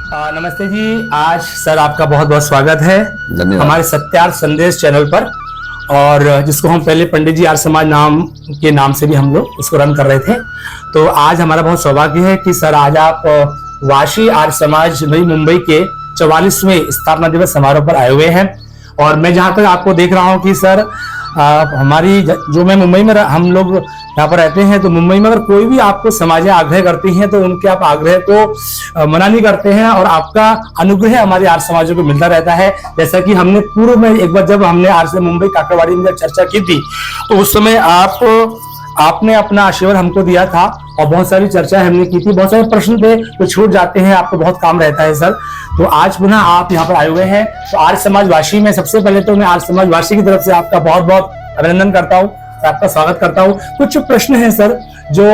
नमस्ते जी। आज सर आपका बहुत बहुत स्वागत है हमारे सत्यार्थ संदेश चैनल पर, और जिसको हम पहले पंडित जी आर्य समाज नाम से भी हम लोग इसको रन कर रहे थे। तो आज हमारा बहुत सौभाग्य है कि सर आज आप वाशी आर्य समाज नई मुंबई के 44वें स्थापना दिवस समारोह पर आए हुए हैं। और मैं जहां तक आपको देख रहा हूं कि सर हमारी जो मैं मुंबई में हम लोग यहाँ पर रहते हैं, तो मुंबई में अगर कोई भी आपको समाजें आग्रह करती हैं तो उनके आप आग्रह को मना नहीं करते हैं, और आपका अनुग्रह हमारे आर्य समाजों को मिलता रहता है। जैसा कि हमने पूर्व में एक बार जब हमने आर्य मुंबई काकड़वाड़ी में चर्चा की थी, तो उस समय आपने अपना आशीर्वाद हमको दिया था और बहुत सारी चर्चा हमने की थी, बहुत सारे प्रश्न थे तो छूट जाते हैं, आपको बहुत काम रहता है सर। तो आज पुनः आप यहाँ पर आए हुए हैं। तो आर्य समाज वाशी में सबसे पहले तो मैं आर्य समाज वाशी की तरफ से आपका बहुत बहुत अभिनंदन करता हूँ, आपका स्वागत करता हूँ। कुछ प्रश्न हैं सर जो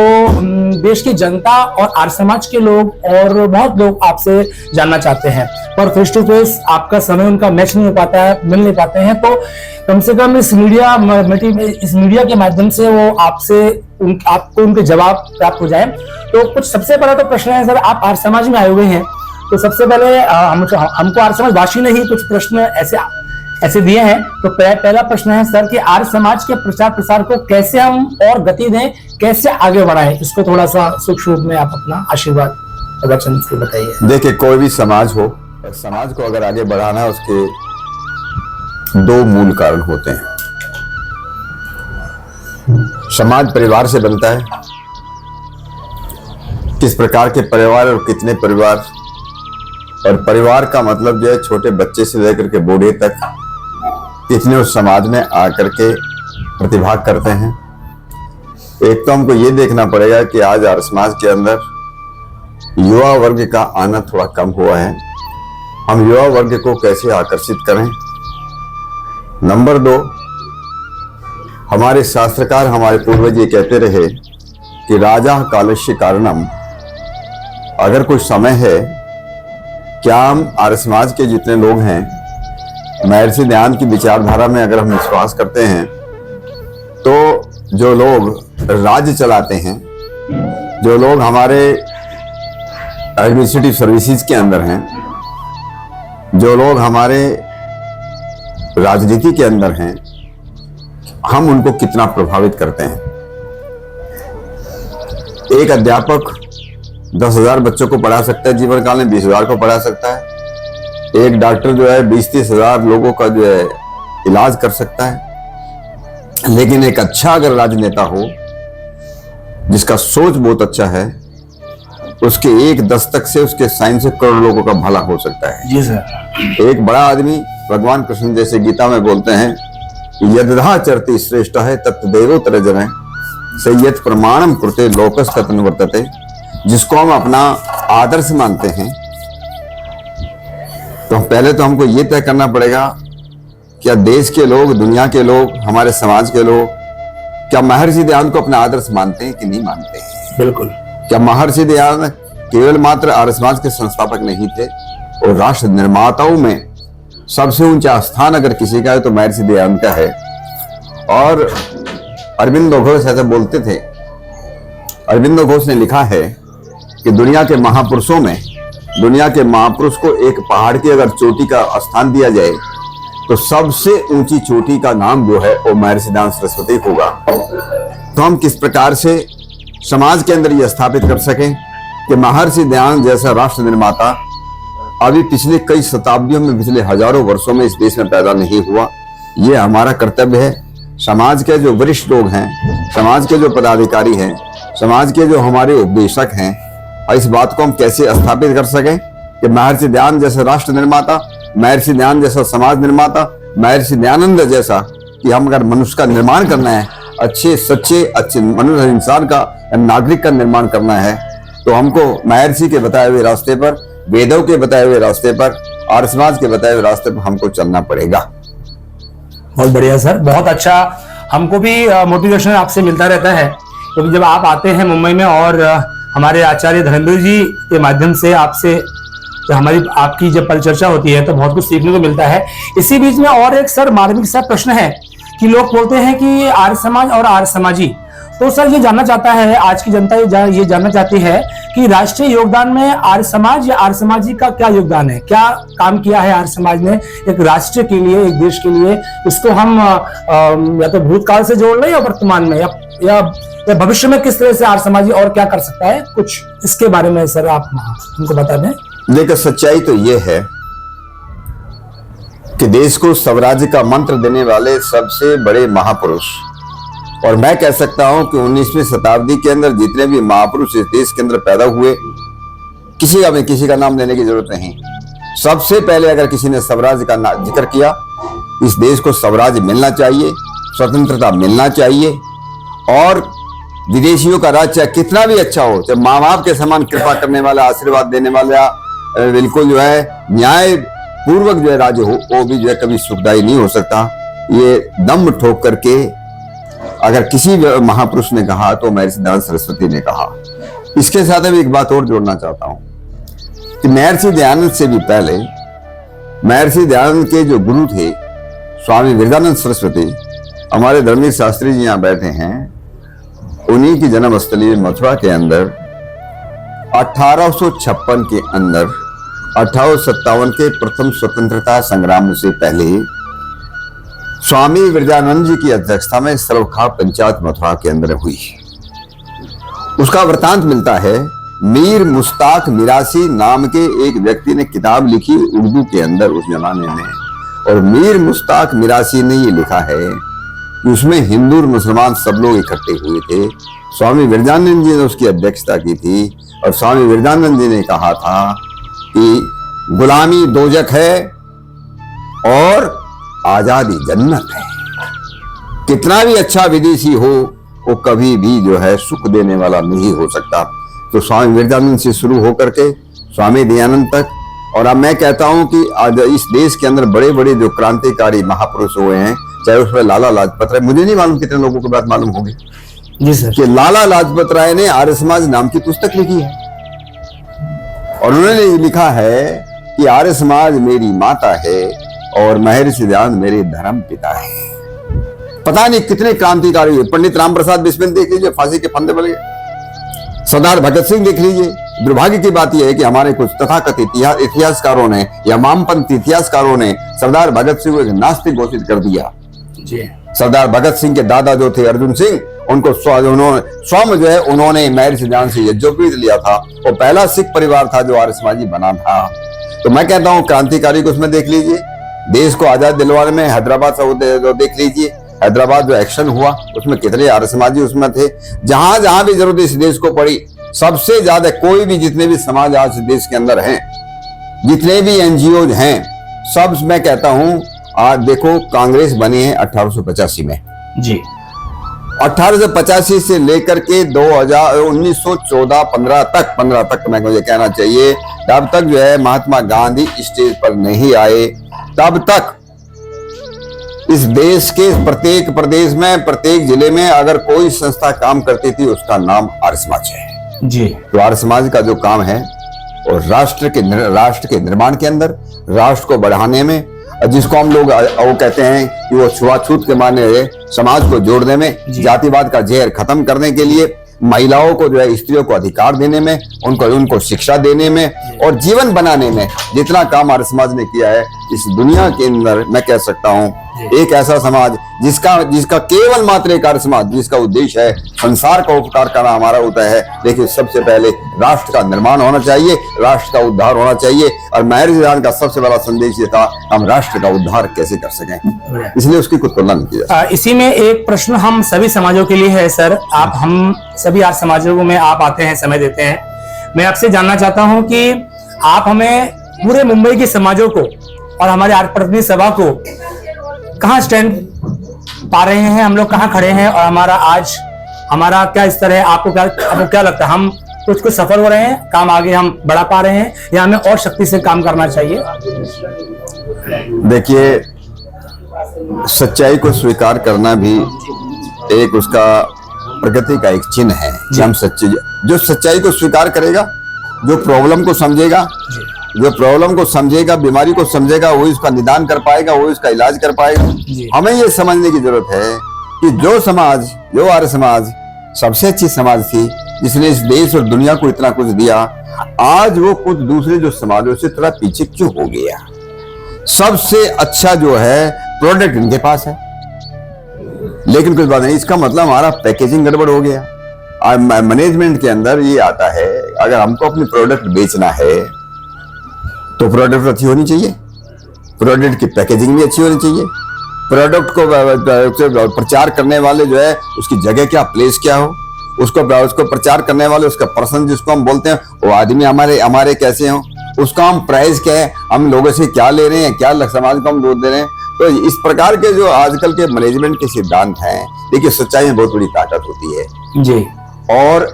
देश की जनता और आर्य समाज के लोग और बहुत लोग आपसे जानना चाहते हैं, पर फेस टू फेस आपका समय उनका मैच नहीं हो पाता है, मिल नहीं पाते हैं। तो कम से कम इस मीडिया के माध्यम से वो आपको उनके जवाब प्राप्त हो जाए। तो कुछ सबसे पहला तो प्रश्न है सर, आप आर्य समाज में आए हुए हैं, तो सबसे पहले हमको आर्य समाज वाशी ने ही कुछ प्रश्न ऐसे दिए हैं। तो पहला प्रश्न है सर कि आर्य समाज के प्रचार प्रसार को कैसे हम और गति दें, कैसे आगे बढ़ाएं, इसको थोड़ा सा सूक्ष्म रूप में आप अपना आशीर्वाद वचन से बताइए। देखिए, कोई भी समाज हो, समाज को अगर आगे बढ़ाना है, उसके दो मूल कारण होते हैं। समाज परिवार से बनता है, किस प्रकार के परिवार और कितने परिवार, और परिवार का मतलब जो है छोटे बच्चे से लेकर के बूढ़े तक कितने उस समाज में आकर के प्रतिभाग करते हैं। एक तो हमको ये देखना पड़ेगा कि आज आर्य समाज के अंदर युवा वर्ग का आना थोड़ा कम हुआ है, हम युवा वर्ग को कैसे आकर्षित करें। नंबर 2, हमारे शास्त्रकार, हमारे पूर्वज ये कहते रहे कि राजा कालस्य कारणम। अगर कुछ समय है, क्या हम आर्य समाज के जितने लोग हैं, महर्षि दयानंद की विचारधारा में अगर हम विश्वास करते हैं, तो जो लोग राज्य चलाते हैं, जो लोग हमारे एडमिनिस्ट्रेटिव सर्विसेज के अंदर हैं, जो लोग हमारे राजनीति के अंदर हैं, हम उनको कितना प्रभावित करते हैं। एक अध्यापक 10,000 बच्चों को पढ़ा सकता है जीवन काल में, 20,000 को पढ़ा सकता है। एक डॉक्टर जो है 20-30 हजार लोगों का जो है इलाज कर सकता है। लेकिन एक अच्छा अगर राजनेता हो, जिसका सोच बहुत अच्छा है, उसके एक दस्तक से, उसके साइन से करोड़ों लोगों का भला हो सकता है। जी सर। एक बड़ा आदमी, भगवान कृष्ण जैसे गीता में बोलते हैं कि यदधा चरति श्रेष्ठ है तत्देवोत्तर जन संयत प्रमाणम कृते लोकस ततन वर्तते। जिसको हम अपना आदर्श मानते हैं, तो पहले तो हमको ये तय करना पड़ेगा, क्या देश के लोग, दुनिया के लोग, हमारे समाज के लोग, क्या महर्षि दयानंद को अपना आदर्श मानते हैं कि नहीं मानते हैं। बिल्कुल। क्या महर्षि दयानंद केवल मात्र आर्य समाज के संस्थापक नहीं थे, और राष्ट्र निर्माताओं में सबसे ऊंचा स्थान अगर किसी का है तो महर्षि दयानंद का है। और अरविंदो घोष ऐसा बोलते थे, अरविंदो घोष ने लिखा है कि दुनिया के महापुरुषों में, दुनिया के महापुरुष को एक पहाड़ की अगर चोटी का स्थान दिया जाए, तो सबसे ऊंची चोटी का नाम जो है वो महर्षि दयानंद सरस्वती होगा। तो हम किस प्रकार से समाज के अंदर यह स्थापित कर सकें कि महर्षि दयानंद जैसा राष्ट्र निर्माता अभी पिछले कई शताब्दियों में, पिछले हजारों वर्षों में इस देश में पैदा नहीं हुआ। ये हमारा कर्तव्य है। समाज के जो वरिष्ठ लोग हैं, समाज के जो पदाधिकारी हैं, समाज के जो हमारे उपदेशक हैं, इस बात को हम कैसे स्थापित कर सकें कि महर्षि दयानंद जैसा राष्ट्र निर्माता, महर्षि दयानंद जैसा समाज निर्माता, महर्षि दयानंद जैसा, कि हम अगर मनुष्य का निर्माण करना है, अच्छे सच्चे अच्छे मनुष्य इंसान का, नागरिक का निर्माण करना है, तो हमको महर्षि के बताए हुए रास्ते पर, वेदों के बताए हुए रास्ते पर, आर्य समाज के बताए हुए रास्ते पर हमको चलना पड़ेगा। बहुत बढ़िया सर, बहुत अच्छा। हमको भी मोटिवेशन आपसे मिलता रहता है, क्योंकि जब आप आते हैं मुंबई में और हमारे आचार्य धर्मेंद्र जी के माध्यम से आपसे आपकी जब परिचर्चा होती है तो बहुत कुछ सीखने को मिलता है। इसी बीच में और एक सर मार्मिक सा प्रश्न है कि लोग बोलते हैं कि आर्य समाज और आर्य समाजी, तो सर ये जानना चाहता है, आज की जनता ये जानना चाहती है कि राष्ट्रीय योगदान में आर्य समाज या आर्य समाजी का क्या योगदान है, क्या काम किया है आर्य समाज ने एक राष्ट्र के लिए, एक देश के लिए। इसको हम या तो भूतकाल से जोड़ लें या वर्तमान में, या भविष्य में किस तरह से आर्य समाजी और क्या कर सकता है, कुछ इसके बारे में सर आप हमको बता दें। देखिए, सच्चाई तो ये है कि देश को स्वराज्य का मंत्र देने वाले सबसे बड़े महापुरुष, और मैं कह सकता हूं कि 19वीं शताब्दी के अंदर जितने भी महापुरुष इस देश के अंदर पैदा हुए, किसी का नाम लेने की जरूरत नहीं। सबसे पहले अगर किसी ने स्वराज्य का जिक्र किया, इस देश को स्वराज्य मिलना चाहिए, स्वतंत्रता मिलना चाहिए, और विदेशियों का राज चाहे कितना भी अच्छा हो, चाहे माँ बाप के समान कृपा करने वाला, आशीर्वाद देने वाला, बिल्कुल जो है न्याय पूर्वक जो है राज्य हो, वो भी जो है कभी सुखदायी नहीं हो सकता। ये दम ठोक करके अगर किसी महापुरुष ने कहा तो महर्षि दयानंद सरस्वती ने कहा। इसके साथ मैं एक बात और जोड़ना चाहता हूं कि महर्षि दयानंद से भी पहले महर्षि दयानंद के जो गुरु थे स्वामी विवेकानंद सरस्वती, हमारे धर्मवीर शास्त्री जी यहाँ बैठे हैं, उन्हीं की जन्मस्थली मथुरा के अंदर 1856 के अंदर 1857 के प्रथम स्वतंत्रता संग्राम से पहले स्वामी विवेकानंद जी की अध्यक्षता में सर्वखाप पंचायत मथुरा के अंदर हुई। उसका वृतांत मिलता है, मीर मुश्ताक मिरासी नाम के एक व्यक्ति ने किताब लिखी उर्दू के अंदर उस जमाने में, और मीर मुश्ताक मिरासी ने ये लिखा है कि उसमें हिंदू और मुसलमान सब लोग इकट्ठे हुए थे। स्वामी विवेकानंद जी ने उसकी अध्यक्षता की थी, और स्वामी विवेकानंद जी ने कहा था कि गुलामी दोजक है और आजादी जन्नत है। कितना भी अच्छा विदेशी हो, वो कभी भी जो है सुख देने वाला नहीं हो सकता। तो स्वामी विवेकानंद से शुरू होकर के स्वामी दयानंद तक, और अब मैं कहता हूं कि आज इस देश के अंदर बड़े बड़े जो क्रांतिकारी महापुरुष हुए हैं, चाहे उसमें लाला लाजपत राय, मुझे नहीं मालूम कितने लोगों को बात मालूम होगी जी सर, कि लाला लाजपत राय ने आर्य समाज नाम की पुस्तक लिखी है, और उन्होंने लिखा है कि आर्य समाज मेरी माता है और महर्षि दयानंद मेरे धर्म पिता है। पता नहीं कितने क्रांतिकारी हुए। पंडित राम प्रसाद बिस्मिल देख लीजिए, फांसी के फंदे बन गए। सरदार भगत सिंह देख लीजिए। दुर्भाग्य की बात यह है कि हमारे कुछ तथाकथित इतिहासकारों ने या वामपंथी इतिहासकारों ने सरदार भगत सिंह को एक नास्तिक घोषित कर दिया जी। सरदार भगत सिंह के दादा जो थे अर्जुन सिंह, उनको स्वयं जो है उन्होंने महर्षि दयानंद से यज्ञोपवीत लिया था। वो पहला सिख परिवार था जो आर्य समाजी बना था। तो मैं कहता हूँ क्रांतिकारी को उसमें देख लीजिए। देश को आजाद दिलवाने में हैदराबाद से देख लीजिए, हैदराबाद जो एक्शन हुआ उसमें कितने आर्य समाजी उसमें थे। जहां जहां भी जरूरत इस देश को पड़ी, सबसे ज्यादा कोई भी जितने भी समाज आज देश के अंदर हैं, जितने भी एनजीओ हैं, सब मैं कहता हूं आज देखो कांग्रेस बनी है 1885 में जी। 1885 से लेकर के 1914-15 तक मैं मुझे कहना चाहिए, तब तक जो है महात्मा गांधी स्टेज पर नहीं आए, तब तक इस देश के प्रत्येक प्रदेश में, प्रत्येक जिले में अगर कोई संस्था काम करती थी, उसका नाम आर्य समाज है जी। तो आर्य समाज का जो काम है और राष्ट्र के निर्माण के अंदर, राष्ट्र को बढ़ाने में, जिसको हम लोग वो कहते हैं कि वो छुआछूत के माने समाज को जोड़ने में, जातिवाद का जहर खत्म करने के लिए, महिलाओं को जो है स्त्रियों को अधिकार देने में, उनको शिक्षा देने में और जीवन बनाने में जितना काम आर्य समाज ने किया है, इस दुनिया के अंदर मैं कह सकता हूं एक ऐसा समाज जिसका केवल मात्र एक आर्य समाज जिसका उद्देश्य है संसार का उपकार करना हमारा होता है। लेकिन सबसे पहले राष्ट्र का निर्माण होना चाहिए, राष्ट्र का उद्धार होना चाहिए। और महर्षि दयानंद का सबसे बड़ा संदेश ये था, हम राष्ट्र का उद्धार कैसे कर सकें, इसलिए उसकी कुछ तुलना नहीं की जा सकती। इसी में एक प्रश्न हम सभी समाजों के लिए है सर। आप हम सभी आर्य समाजों में आप आते हैं, समय देते हैं। मैं आपसे जानना चाहता हूं कि आप हमें पूरे मुंबई के समाजों को और हमारे आर्य प्रतिनिधि सभा को कहाँ स्टैंड पा रहे हैं, हम लोग कहाँ खड़े हैं और हमारा क्या स्तर है, आपको क्या लगता है, हम कुछ सफल हो रहे हैं, काम आगे हम बढ़ा पा रहे हैं या हमें और शक्ति से काम करना चाहिए? देखिए, सच्चाई को स्वीकार करना भी एक उसका प्रगति का एक चिन्ह है कि हम जो सच्चाई को स्वीकार करेगा, जो प्रॉब्लम को समझेगा, बीमारी को समझेगा, वही उसका निदान कर पाएगा, वही उसका इलाज कर पाएगा। हमें ये समझने की जरूरत है कि जो समाज, जो आर्य समाज सबसे अच्छी समाज थी, जिसने इस देश और दुनिया को इतना कुछ दिया, आज वो कुछ दूसरे जो समाजों से थोड़ा पीछे क्यों हो गया? सबसे अच्छा जो है प्रोडक्ट इनके पास है, लेकिन कुछ बात नहीं, इसका मतलब हमारा पैकेजिंग गड़बड़ हो गया। मैनेजमेंट के अंदर ये आता है, अगर हमको अपनी प्रोडक्ट बेचना है तो प्रोडक्ट अच्छी होनी चाहिए, प्रोडक्ट की पैकेजिंग भी अच्छी होनी चाहिए, प्रोडक्ट को प्रचार करने वाले जो है उसकी जगह क्या, प्लेस क्या हो, उसको प्रचार करने वाले उसका पर्सन जिसको हम बोलते हैं वो आदमी हमारे कैसे हो, उसका हम प्राइस क्या है, हम लोगों से क्या ले रहे हैं, क्या समाज को हम दूध दे रहे हैं। तो इस प्रकार के जो आजकल के मैनेजमेंट के सिद्धांत हैं, देखिए सच्चाई में बहुत बड़ी ताकत होती है जी। और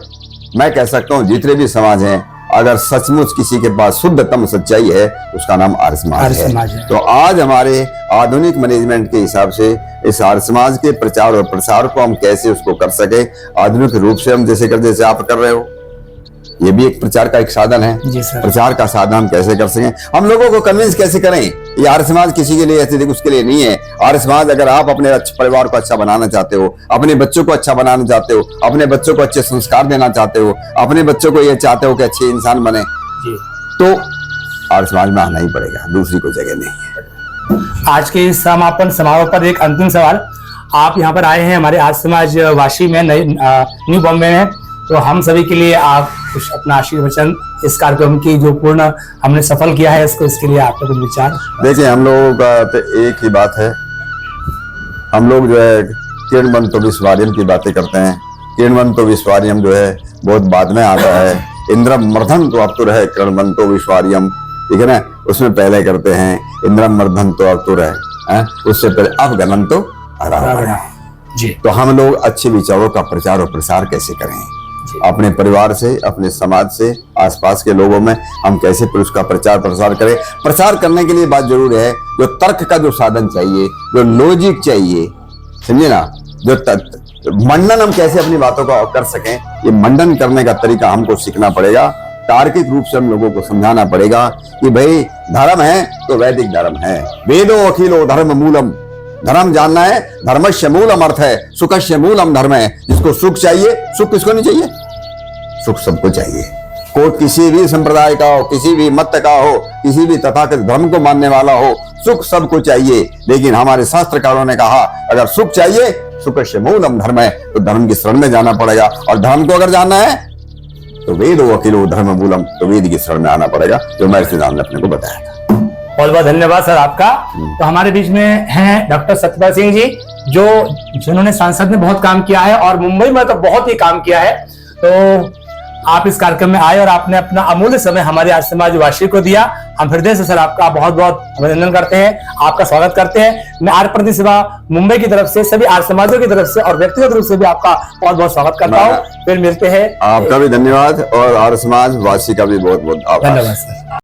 मैं कह सकता हूँ जितने भी समाज हैं, अगर सचमुच किसी के पास शुद्धतम सच्चाई है उसका नाम आर्य समाज है। तो आज हमारे आधुनिक मैनेजमेंट के हिसाब से इस आर्य समाज के प्रचार और प्रसार को हम कैसे उसको कर सके आधुनिक रूप से, हम जैसे आप कर रहे हो, ये भी एक प्रचार का एक साधन है जी सर। प्रचार का साधन हम कैसे कर सकें, हम लोगों को कन्विंस कैसे करें। ये आर्य समाज किसी के लिए ऐसे उसके लिए नहीं है। आर्य समाज अगर आप अपने परिवार को अच्छा बनाना चाहते हो, अपने बच्चों को अच्छा बनाना चाहते हो, अपने बच्चों को अच्छे संस्कार देना चाहते हो, अपने बच्चों को ये चाहते हो कि अच्छे इंसान बने जी, तो आर्य समाज में आना ही पड़ेगा, दूसरी कोई जगह नहीं है। आज के इस समापन समारोह पर एक अंतिम सवाल, आप यहाँ पर आए हैं हमारे आर्य समाज वाशी में न्यू बॉम्बे में, तो हम सभी के लिए आप कुछ अपना आशीर्वचन इस कार्यक्रम की जो पूर्ण हमने सफल किया है इसके लिए आपका कुछ विचार? देखिए हम लोगों का तो एक ही बात है, हम लोग जो है किरणवंतो विश्वार्यम की बातें करते हैं। किरणवंतो विश्वार्यम जो है बहुत बाद में आता है, इंद्रम मर्धन तो अब तो रहे किरणवंतो विश्वार्यम, ठीक है ना, उसमें पहले करते हैं इंद्रम मर्धन तो अब तो रहे, उससे पहले अब गणंतो अरावण जी। तो हम लोग अच्छे विचारों का प्रचार और प्रसार कैसे करें, अपने परिवार से, अपने समाज से, आसपास के लोगों में हम कैसे फिर उसका प्रचार प्रसार करें। प्रचार करने के लिए बात जरूर है, जो तर्क का जो साधन चाहिए, जो लॉजिक चाहिए, समझे ना, जो मंडन हम कैसे अपनी बातों का कर सकें, ये मंडन करने का तरीका हमको सीखना पड़ेगा। तार्किक रूप से हम लोगों को समझाना पड़ेगा कि भाई धर्म है तो वैदिक धर्म है, वेदो अखिलो धर्म मूलम, धर्म जानना है, धर्मस्य मूलम अर्थ है, सुखस्य मूलम धर्म है। जिसको सुख चाहिए, सुख किसको नहीं चाहिए, सुख सबको चाहिए, कोई किसी भी संप्रदाय का हो, किसी भी मत का हो, किसी भी तथाकथित धर्म को मानने वाला हो, सुख सबको चाहिए। लेकिन हमारे शास्त्रकारों ने कहा अगर सुख चाहिए, सुखस्य मूलम धर्म है, तो धर्म की शरण में जाना पड़ेगा, और धर्म को अगर जानना है तो वेदो अखिलो धर्म मूलम, तो वेद की शरण में आना पड़ेगा, जो महर्षि राम ने अपने को बताया था। बहुत बहुत धन्यवाद सर आपका। तो हमारे बीच में हैं डॉक्टर सत्यपाल सिंह जी, जिन्होंने संसद में बहुत काम किया है और मुंबई में तो बहुत ही काम किया है। तो आप इस कार्यक्रम में आए और आपने अपना अमूल्य समय हमारे आर्य समाज वासी को दिया। हम हृदय से सर आपका बहुत बहुत अभिनंदन करते हैं, आपका स्वागत करते हैं। मैं आर्य प्रतिनिधि सभा मुंबई की तरफ से, सभी आर्य समाजों की तरफ से और व्यक्तिगत रूप से भी आपका बहुत बहुत स्वागत करता हूँ। फिर मिलते हैं। आपका भी धन्यवाद और आर्य समाज वासी का भी बहुत बहुत आभार। धन्यवाद सर।